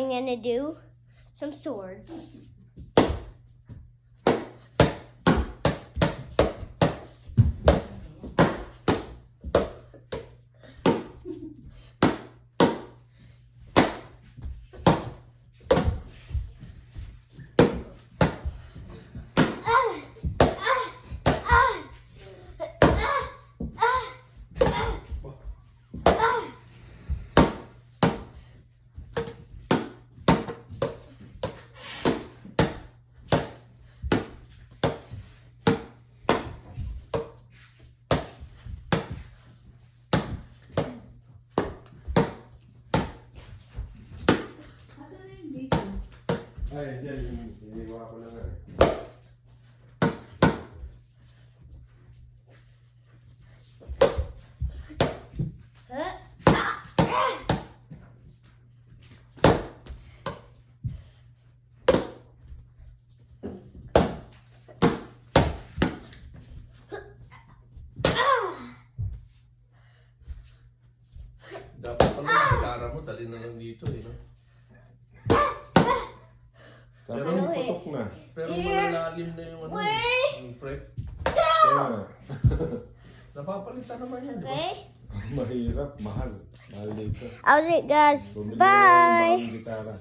I'm gonna do some swords. Ay, diyan. Hiniwa ko na nga. Dapat pala yung gitara mo, dali na lang dito eh, no? Sabi Pero- mo, putok na. Pero malalalim na yung ano, yung fret. Kaya, Napapalitan naman yan, di ba? Okay? mahirap, mahal. Mahal dito. How's it, guys? Bumili na ng Bye. bagong gitara.